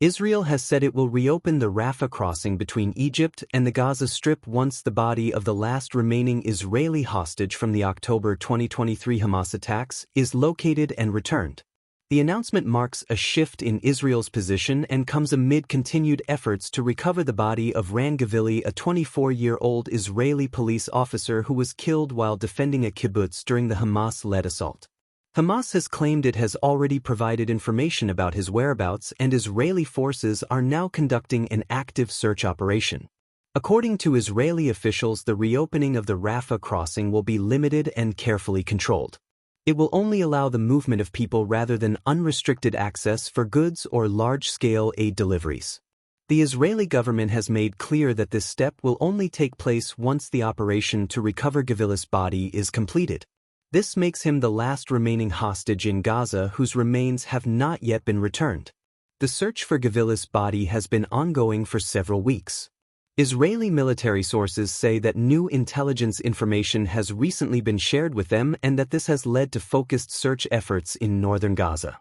Israel has said it will reopen the Rafah crossing between Egypt and the Gaza Strip once the body of the last remaining Israeli hostage from the October 2023 Hamas attacks is located and returned. The announcement marks a shift in Israel's position and comes amid continued efforts to recover the body of Ran Gavili, a 24-year-old Israeli police officer who was killed while defending a kibbutz during the Hamas-led assault. Hamas has claimed it has already provided information about his whereabouts, and Israeli forces are now conducting an active search operation. According to Israeli officials, the reopening of the Rafah crossing will be limited and carefully controlled. It will only allow the movement of people rather than unrestricted access for goods or large-scale aid deliveries. The Israeli government has made clear that this step will only take place once the operation to recover Gavili's body is completed. This makes him the last remaining hostage in Gaza whose remains have not yet been returned. The search for Gavili's body has been ongoing for several weeks. Israeli military sources say that new intelligence information has recently been shared with them and that this has led to focused search efforts in northern Gaza.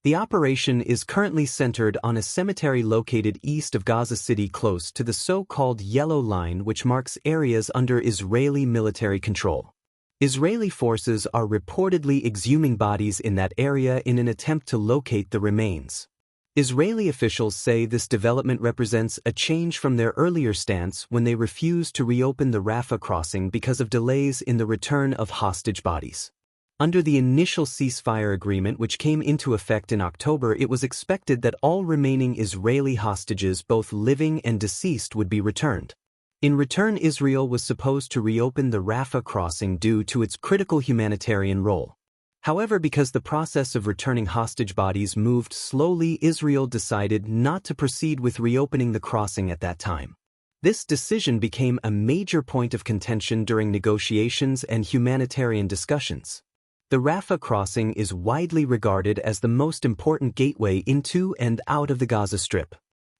The operation is currently centered on a cemetery located east of Gaza City close to the so-called Yellow Line, which marks areas under Israeli military control. Israeli forces are reportedly exhuming bodies in that area in an attempt to locate the remains. Israeli officials say this development represents a change from their earlier stance when they refused to reopen the Rafah crossing because of delays in the return of hostage bodies. Under the initial ceasefire agreement, which came into effect in October, it was expected that all remaining Israeli hostages, both living and deceased, would be returned. In return, Israel was supposed to reopen the Rafah crossing due to its critical humanitarian role. However, because the process of returning hostage bodies moved slowly, Israel decided not to proceed with reopening the crossing at that time. This decision became a major point of contention during negotiations and humanitarian discussions. The Rafah crossing is widely regarded as the most important gateway into and out of the Gaza Strip.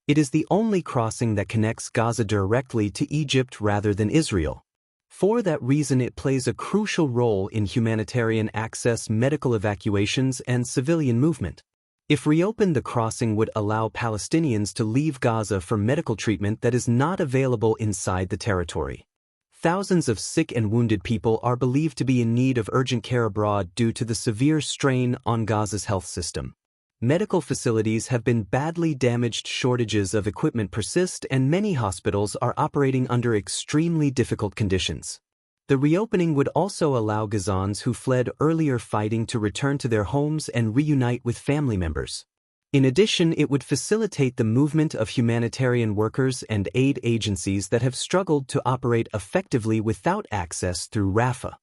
It is the only crossing that connects Gaza directly to Egypt rather than Israel. For that reason, it plays a crucial role in humanitarian access, medical evacuations, and civilian movement. If reopened, the crossing would allow Palestinians to leave Gaza for medical treatment that is not available inside the territory. Thousands of sick and wounded people are believed to be in need of urgent care abroad due to the severe strain on Gaza's health system. Medical facilities have been badly damaged, shortages of equipment persist, and many hospitals are operating under extremely difficult conditions. The reopening would also allow Gazans who fled earlier fighting to return to their homes and reunite with family members. In addition, it would facilitate the movement of humanitarian workers and aid agencies that have struggled to operate effectively without access through Rafah.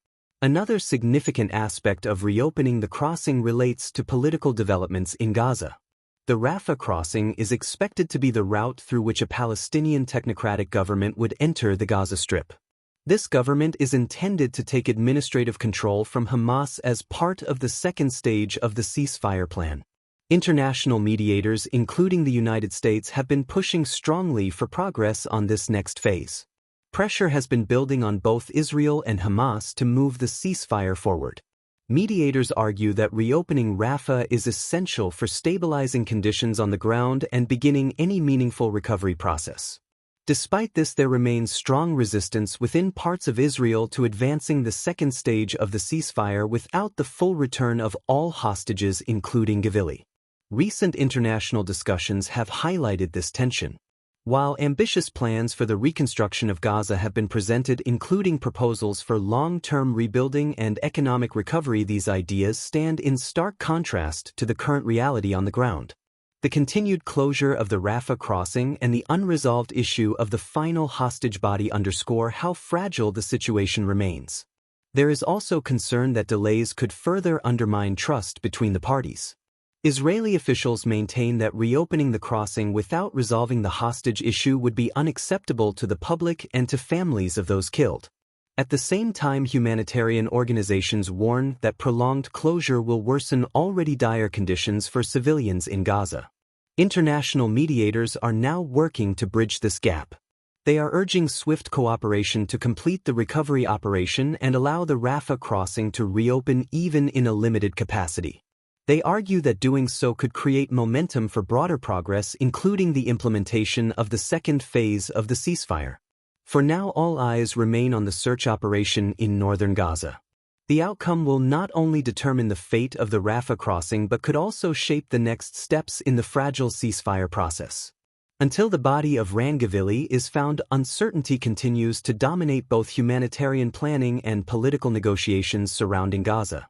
Another significant aspect of reopening the crossing relates to political developments in Gaza. The Rafah crossing is expected to be the route through which a Palestinian technocratic government would enter the Gaza Strip. This government is intended to take administrative control from Hamas as part of the second stage of the ceasefire plan. International mediators, including the United States, have been pushing strongly for progress on this next phase. Pressure has been building on both Israel and Hamas to move the ceasefire forward. Mediators argue that reopening Rafah is essential for stabilizing conditions on the ground and beginning any meaningful recovery process. Despite this, there remains strong resistance within parts of Israel to advancing the second stage of the ceasefire without the full return of all hostages, including Gavili. Recent international discussions have highlighted this tension. While ambitious plans for the reconstruction of Gaza have been presented, including proposals for long-term rebuilding and economic recovery, these ideas stand in stark contrast to the current reality on the ground. The continued closure of the Rafah crossing and the unresolved issue of the final hostage body underscore how fragile the situation remains. There is also concern that delays could further undermine trust between the parties. Israeli officials maintain that reopening the crossing without resolving the hostage issue would be unacceptable to the public and to families of those killed. At the same time, humanitarian organizations warn that prolonged closure will worsen already dire conditions for civilians in Gaza. International mediators are now working to bridge this gap. They are urging swift cooperation to complete the recovery operation and allow the Rafah crossing to reopen even in a limited capacity. They argue that doing so could create momentum for broader progress, including the implementation of the second phase of the ceasefire. For now, all eyes remain on the search operation in northern Gaza. The outcome will not only determine the fate of the Rafah crossing but could also shape the next steps in the fragile ceasefire process. Until the body of Rangavili is found, uncertainty continues to dominate both humanitarian planning and political negotiations surrounding Gaza.